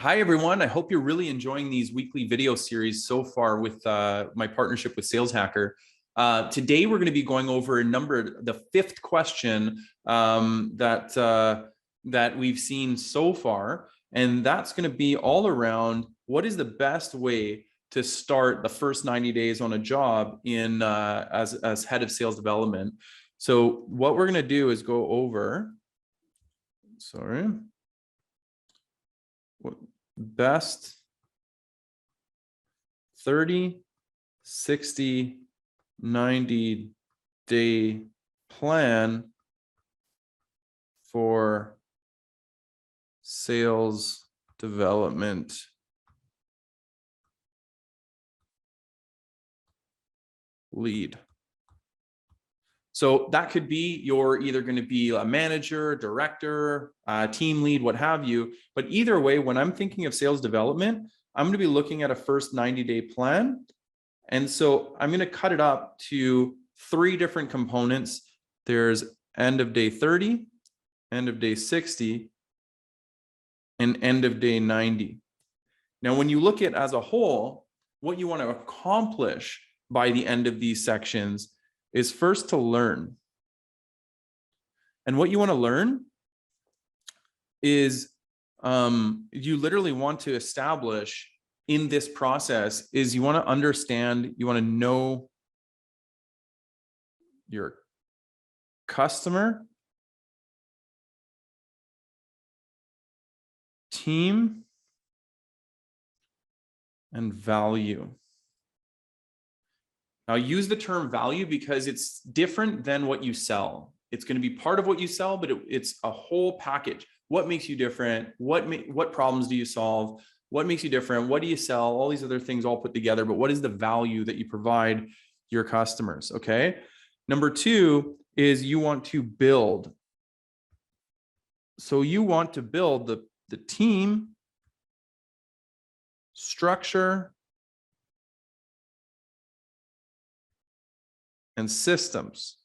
Hi, everyone. I hope you're really enjoying these weekly video series so far with my partnership with Sales Hacker. Today, we're going to be going over the fifth question that we've seen so far. And that's going to be all around what is the best way to start the first 90 days on a job in as head of sales development. So what we're going to do is go over, best 30, 60, 90 day plan for sales development lead. So that could be you're either going to be a manager, director, team lead, what have you. But either way, when I'm thinking of sales development, I'm going to be looking at a first 90-day plan. And so I'm going to cut it up to 3 different components. There's end of day 30, end of day 60, and end of day 90. Now, when you look at it as a whole, what you want to accomplish by the end of these sections is first to learn. And what you want to learn is you literally want to establish in this process is you want to understand, you want to know your customer, team, and value. Now, use the term value because it's different than what you sell. It's going to be part of what you sell, but it's a whole package. What makes you different? What problems do you solve? What makes you different? What do you sell? All these other things all put together, but what is the value that you provide your customers? Okay. Number 2 is you want to build. So you want to build the team structure and systems.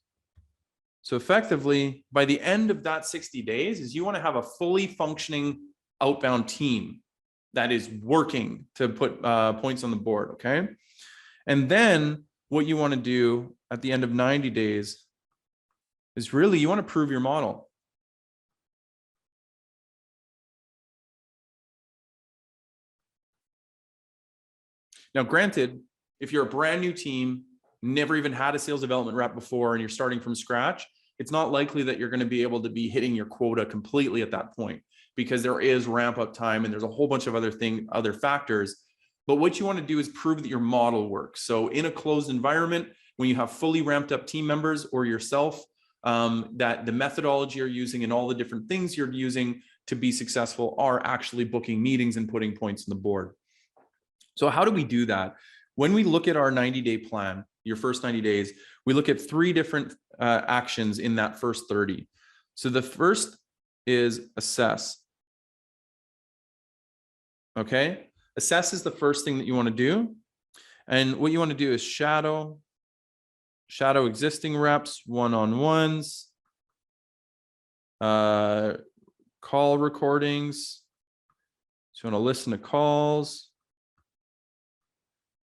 So effectively, by the end of that 60 days is you want to have a fully functioning outbound team that is working to put points on the board, okay? And then what you want to do at the end of 90 days is really you want to prove your model. Now, granted, if you're a brand new team, never even had a sales development rep before, and you're starting from scratch, it's not likely that you're going to be able to be hitting your quota completely at that point because there is ramp up time and there's a whole bunch of other factors. But what you want to do is prove that your model works. So in a closed environment, when you have fully ramped up team members or yourself, that the methodology you're using and all the different things you're using to be successful are actually booking meetings and putting points on the board. So how do we do that? When we look at our 90-day plan, your first 90 days, we look at 3 different actions in that first 30. So the first is assess. Okay. Assess is the first thing that you want to do. And what you want to do is shadow existing reps, one-on-ones, call recordings. So you want to listen to calls.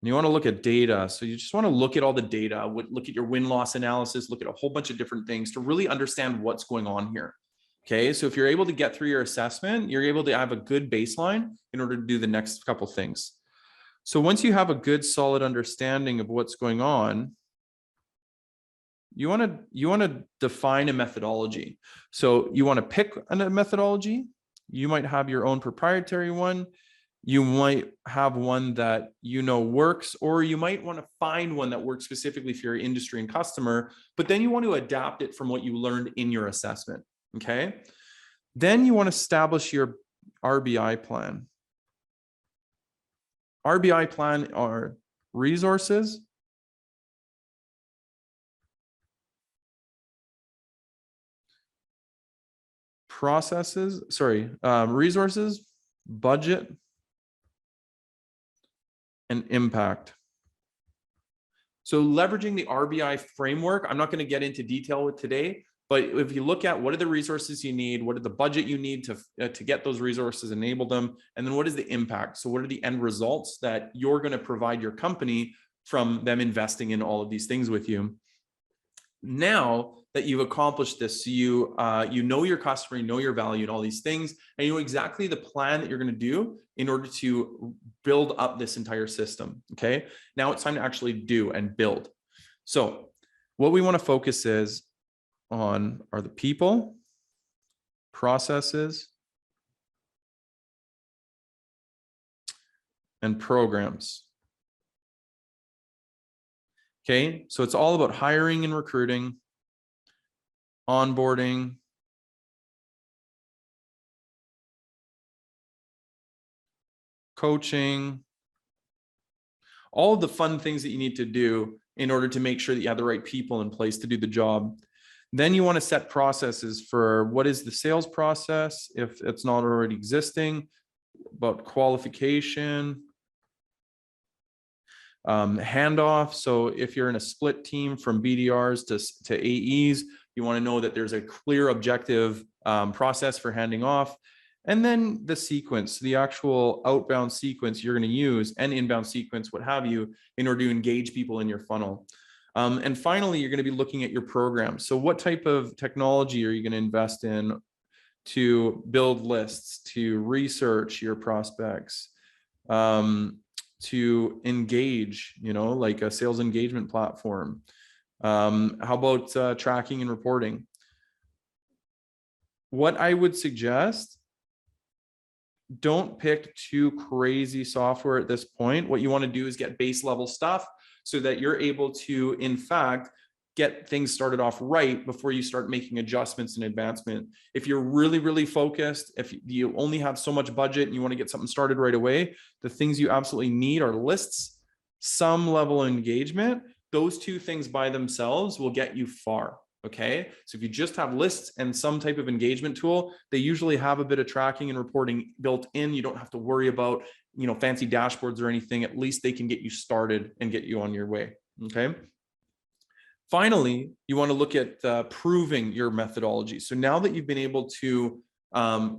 And you want to look at data. So you just want to look at all the data, look at your win-loss analysis, look at a whole bunch of different things to really understand what's going on here. Okay, so if you're able to get through your assessment, you're able to have a good baseline in order to do the next couple things. So once you have a good, solid understanding of what's going on, you want to define a methodology. So you want to pick a methodology. You might have your own proprietary one. You might have one that you know works, or you might want to find one that works specifically for your industry and customer, but then you want to adapt it from what you learned in your assessment. Okay. Then you want to establish your RBI plan. RBI plan are resources, resources, budget, and impact. So leveraging the RBI framework, I'm not going to get into detail with today, But if you look at what are the resources you need, what are the budget you need to get those resources, enable them, and then what is the impact? So what are the end results that you're going to provide your company from them investing in all of these things with you? Now that you've accomplished this, so you know your customer, you know your value and all these things, and you know exactly the plan that you're going to do in order to build up this entire system. Okay. Now it's time to actually do and build. So what we want to focus on are the people, processes, and programs. Okay, so it's all about hiring and recruiting, onboarding, coaching, all of the fun things that you need to do in order to make sure that you have the right people in place to do the job. Then you want to set processes for what is the sales process, if it's not already existing, about qualification, handoff. So if you're in a split team from BDRs to AEs, you want to know that there's a clear objective process for handing off. And then the sequence, the actual outbound sequence you're going to use, and inbound sequence, what have you, in order to engage people in your funnel. And finally, you're going to be looking at your program. So what type of technology are you going to invest in to build lists, to research your prospects, to engage, like a sales engagement platform? How about tracking and reporting? What I would suggest, don't pick too crazy software at this point. What you want to do is get base level stuff so that you're able to, in fact, get things started off right before you start making adjustments and advancement. If you're really, really focused, if you only have so much budget and you want to get something started right away, the things you absolutely need are lists, some level of engagement. Those two things by themselves will get you far. Okay. So if you just have lists and some type of engagement tool, they usually have a bit of tracking and reporting built in. You don't have to worry about, fancy dashboards or anything. At least they can get you started and get you on your way. Okay. Finally, you want to look at proving your methodology. So now that you've been able to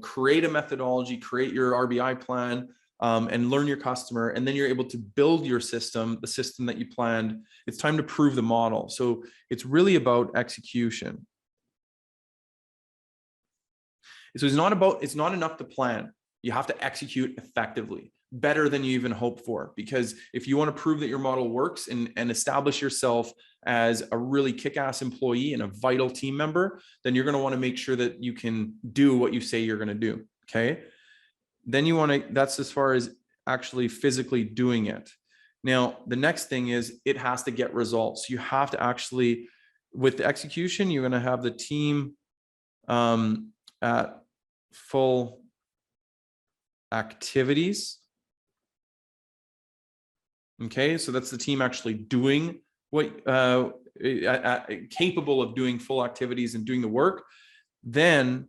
create a methodology, create your RBI plan, and learn your customer, and then you're able to build your system, the system that you planned, it's time to prove the model. So it's really about execution. So it's not enough to plan. You have to execute effectively, better than you even hoped for. Because if you want to prove that your model works and establish yourself as a really kick-ass employee and a vital team member, then you're going to want to make sure that you can do what you say you're going to do. Okay. Then you want to, that's as far as actually physically doing it. Now, the next thing is it has to get results. You have to actually, with the execution, you're going to have the team at full activities. Okay, so that's the team actually doing what, capable of doing full activities and doing the work. Then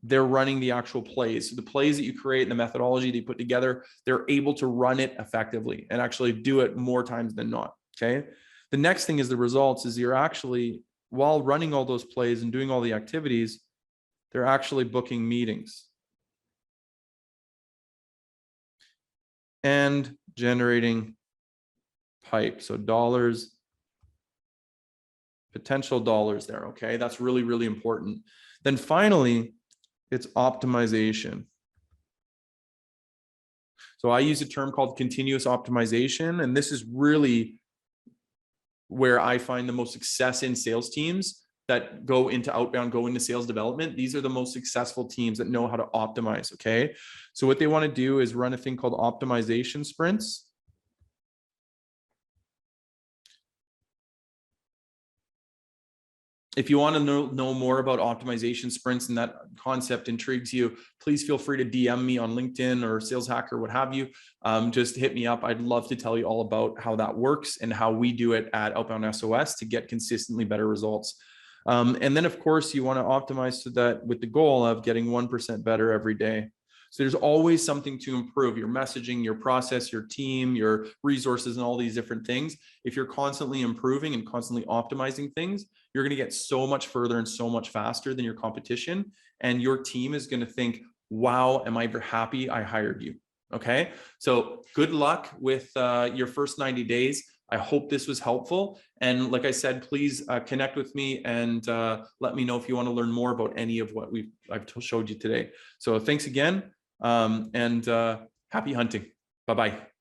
they're running the actual plays. So the plays that you create and the methodology they put together, they're able to run it effectively and actually do it more times than not. Okay. The next thing is the results is you're actually, while running all those plays and doing all the activities, they're actually booking meetings and generating pipe. So dollars, potential dollars there. Okay. That's really, really important. Then finally, it's optimization. So I use a term called continuous optimization, and this is really where I find the most success in sales teams that go into outbound, go into sales development. These are the most successful teams that know how to optimize. Okay. So what they want to do is run a thing called optimization sprints. If you want to know more about optimization sprints and that concept intrigues you, please feel free to DM me on LinkedIn or Sales Hacker, what have you. Just hit me up. I'd love to tell you all about how that works and how we do it at Outbound SOS to get consistently better results. And then, of course, you want to optimize so that with the goal of getting 1% better every day. So there's always something to improve: your messaging, your process, your team, your resources, and all these different things. If you're constantly improving and constantly optimizing things, you're going to get so much further and so much faster than your competition. And your team is going to think, wow, am I happy I hired you? Okay. So good luck with your first 90 days. I hope this was helpful. And like I said, please connect with me and let me know if you want to learn more about any of what I've showed you today. So thanks again, and happy hunting. Bye-bye.